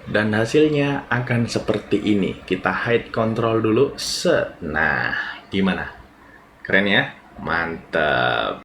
Dan hasilnya akan seperti ini. Kita hide control dulu. Nah, gimana? Keren ya? Mantap.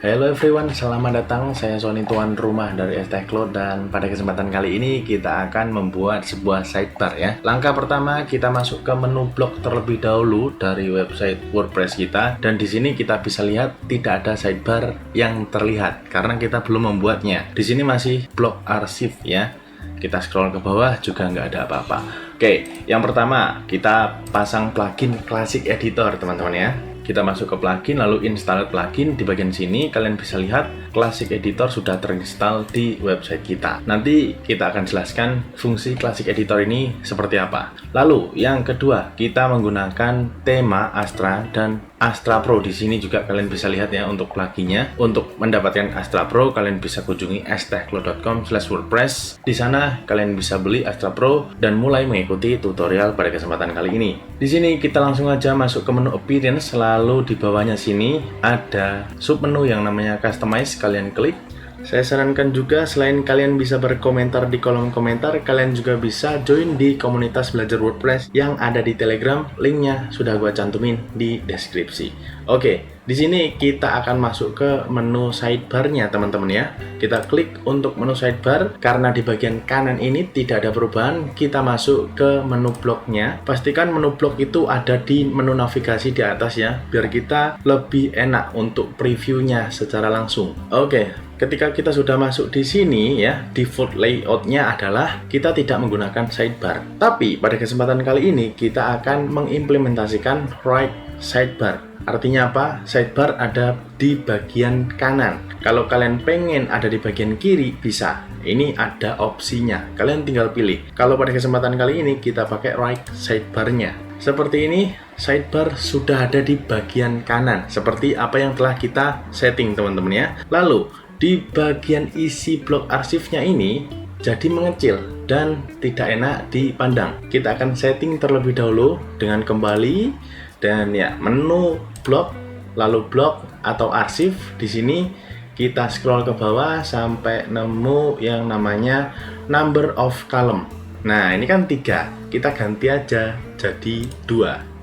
Hello everyone, selamat datang. Saya Sony, tuan rumah dari STechCloud, dan pada kesempatan kali ini kita akan membuat sebuah sidebar ya. Langkah pertama, kita masuk ke menu blog terlebih dahulu dari website WordPress kita, dan di sini kita bisa lihat tidak ada sidebar yang terlihat karena kita belum membuatnya. Di sini masih blog arsip ya. Kita scroll ke bawah juga nggak ada apa-apa. Oke, yang pertama kita pasang plugin Classic Editor teman-teman ya. Kita masuk ke plugin, lalu install plugin. Di bagian sini kalian bisa lihat Classic Editor sudah terinstall di website kita. Nanti kita akan jelaskan fungsi Classic Editor ini seperti apa. Lalu yang kedua, kita menggunakan tema Astra dan Astra Pro. Di sini juga kalian bisa lihat ya untuk pluginnya. Untuk mendapatkan Astra Pro, kalian bisa kunjungi stechcloud.com/wordpress. Di sana kalian bisa beli Astra Pro dan mulai mengikuti tutorial pada kesempatan kali ini. Di sini kita langsung aja masuk ke menu Appearance. Lalu di bawahnya sini ada submenu yang namanya Customize, kalian klik. Saya sarankan juga selain kalian bisa berkomentar di kolom komentar, kalian juga bisa join di komunitas belajar WordPress yang ada di Telegram. Linknya sudah gua cantumin di deskripsi. Oke, di sini kita akan masuk ke menu sidebar-nya teman-teman ya. Kita klik untuk menu sidebar. Karena di bagian kanan ini tidak ada perubahan, kita masuk ke menu blog-nya. Pastikan menu blog itu ada di menu navigasi di atas ya, biar kita lebih enak untuk previewnya secara langsung. Oke. Ketika kita sudah masuk di sini ya, default layoutnya adalah kita tidak menggunakan sidebar. Tapi pada kesempatan kali ini kita akan mengimplementasikan right sidebar. Artinya apa? Sidebar ada di bagian kanan. Kalau kalian pengen ada di bagian kiri, bisa. Ini ada opsinya. Kalian tinggal pilih. Kalau pada kesempatan kali ini kita pakai right sidebar-nya. Seperti ini, sidebar sudah ada di bagian kanan. Seperti apa yang telah kita setting teman-teman ya. Lalu di bagian isi blok arsipnya ini jadi mengecil dan tidak enak dipandang. Kita akan setting terlebih dahulu dengan kembali dan ya, menu blok, lalu blok atau arsip. Di sini kita scroll ke bawah sampai nemu yang namanya number of column. Nah, ini kan 3, kita ganti aja jadi 2.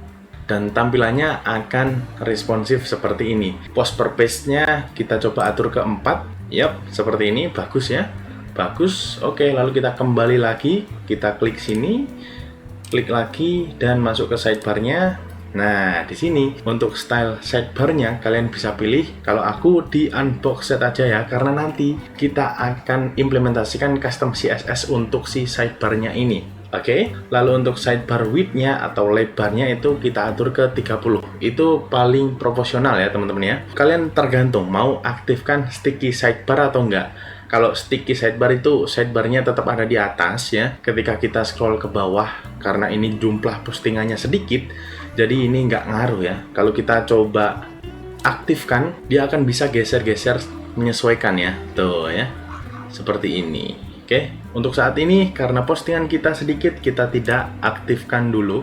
Dan tampilannya akan responsif seperti ini. Post per page-nya kita coba atur ke 4. Yap, seperti ini, bagus ya. Bagus. Oke, lalu kita kembali lagi, kita klik sini, klik lagi dan masuk ke sidebar-nya. Nah, di sini untuk style sidebar-nya kalian bisa pilih. Kalau aku di unbox set aja ya, karena nanti kita akan implementasikan custom CSS untuk si sidebar-nya ini. Oke, lalu untuk sidebar width-nya atau lebarnya itu kita atur ke 30. Itu paling proporsional ya teman-teman ya. Kalian tergantung mau aktifkan sticky sidebar atau enggak. Kalau sticky sidebar itu sidebarnya tetap ada di atas ya. Ketika kita scroll ke bawah, karena ini jumlah postingannya sedikit, jadi ini nggak ngaruh ya. Kalau kita coba aktifkan, dia akan bisa geser-geser menyesuaikan ya. Tuh ya, seperti ini. Oke, untuk saat ini karena postingan kita sedikit, kita tidak aktifkan dulu.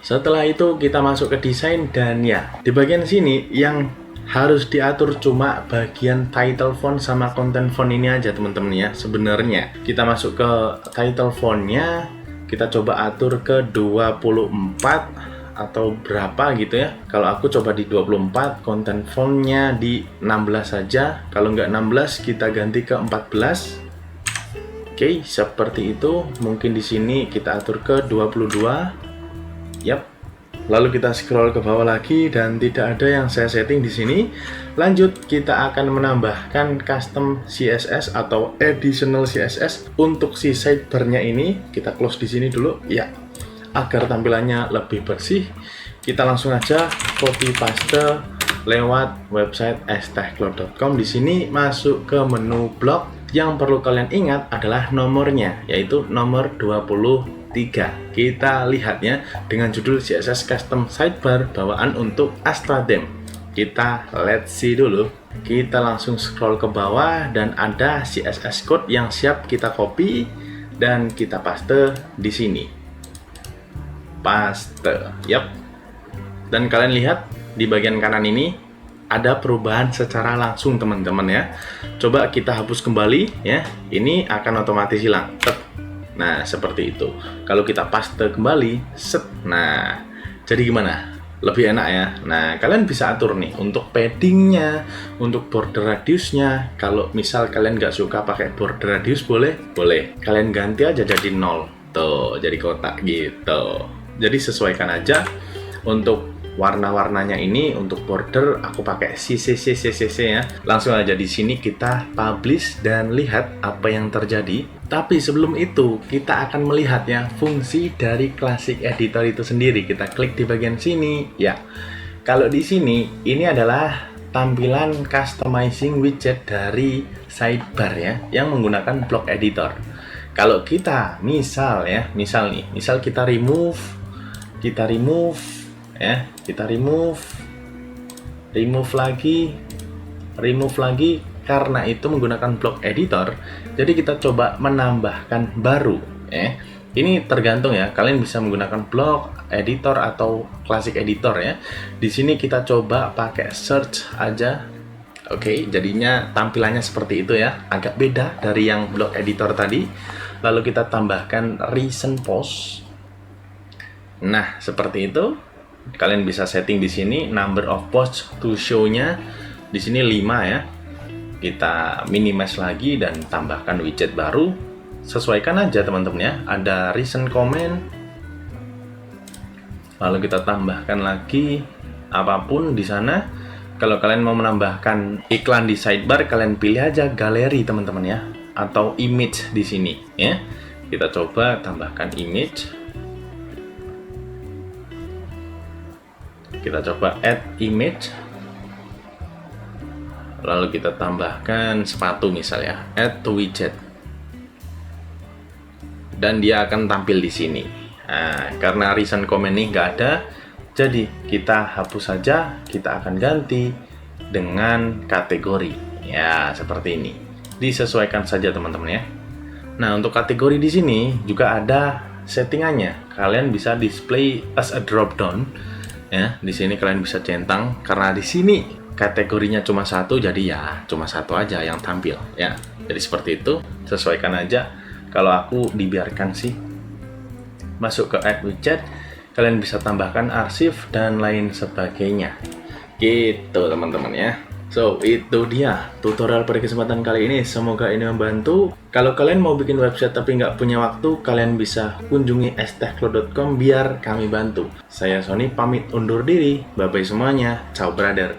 Setelah itu kita masuk ke desain dan ya, di bagian sini yang harus diatur cuma bagian title font sama content font ini aja teman-teman ya. Sebenarnya kita masuk ke title fontnya, kita coba atur ke 24 atau berapa gitu ya. Kalau aku coba di 24, content fontnya di 16 saja. Kalau nggak 16 kita ganti ke 14. Oke, seperti itu. Mungkin di sini kita atur ke 22. Yap. Lalu kita scroll ke bawah lagi dan tidak ada yang saya setting di sini. Lanjut, kita akan menambahkan custom CSS atau additional CSS untuk si sidebar-nya ini. Kita close di sini dulu ya. Agar tampilannya lebih bersih, kita langsung aja copy paste lewat website stechcloud.com. Di sini masuk ke menu blog. Yang perlu kalian ingat adalah nomornya, yaitu nomor 23. Kita lihat ya, dengan judul CSS Custom Sidebar bawaan untuk Astra Theme. Kita let's see dulu. Kita langsung scroll ke bawah dan ada CSS code yang siap kita copy dan kita paste di sini. Paste, yap. Dan kalian lihat di bagian kanan ini ada perubahan secara langsung teman-teman ya. Coba kita hapus kembali ya, ini akan otomatis hilang. Nah seperti itu. Kalau kita paste kembali, set. Nah jadi gimana? Lebih enak ya. Nah kalian bisa atur nih untuk paddingnya, untuk border radiusnya. Kalau misal kalian nggak suka pakai border radius, boleh kalian ganti aja jadi 0 tuh, jadi kotak gitu. Jadi sesuaikan aja. Untuk warna-warnanya ini, untuk border aku pakai CC ya. Langsung aja di sini kita publish dan lihat apa yang terjadi. Tapi sebelum itu kita akan melihat ya fungsi dari Classic Editor itu sendiri. Kita klik di bagian sini ya. Kalau di sini ini adalah tampilan customizing widget dari sidebar ya yang menggunakan block editor. Kalau kita misal kita remove ya, kita remove lagi karena itu menggunakan block editor. Jadi kita coba menambahkan baru ya. Ini tergantung ya, kalian bisa menggunakan block editor atau classic editor ya. Di sini kita coba pakai search aja. Oke, jadinya tampilannya seperti itu ya, agak beda dari yang block editor tadi. Lalu kita tambahkan recent post. Nah, seperti itu. Kalian bisa setting di sini number of posts to show-nya di sini 5 ya. Kita minimize lagi dan tambahkan widget baru. Sesuaikan aja teman-teman ya. Ada recent comment. Lalu kita tambahkan lagi apapun di sana. Kalau kalian mau menambahkan iklan di sidebar, kalian pilih aja galeri teman-teman ya, atau image di sini ya. Kita coba tambahkan image. Kita coba add image. Lalu kita tambahkan sepatu misalnya, add to widget. Dan dia akan tampil di sini. Nah, karena recent comment ini nggak ada, jadi kita hapus saja. Kita akan ganti dengan kategori. Ya, seperti ini. Disesuaikan saja teman-teman ya. Nah, untuk kategori di sini juga ada settingannya. Kalian bisa display as a drop down. Ya, di sini kalian bisa centang karena di sini kategorinya cuma satu, jadi ya cuma satu aja yang tampil ya. Jadi seperti itu, sesuaikan aja. Kalau aku dibiarkan sih. Masuk ke add widget, kalian bisa tambahkan arsip dan lain sebagainya. Gitu teman-teman ya. So, itu dia tutorial pada kesempatan kali ini. Semoga ini membantu. Kalau kalian mau bikin website tapi nggak punya waktu, kalian bisa kunjungi estechcloud.com biar kami bantu. Saya Sony pamit undur diri. Bye-bye semuanya. Ciao brother.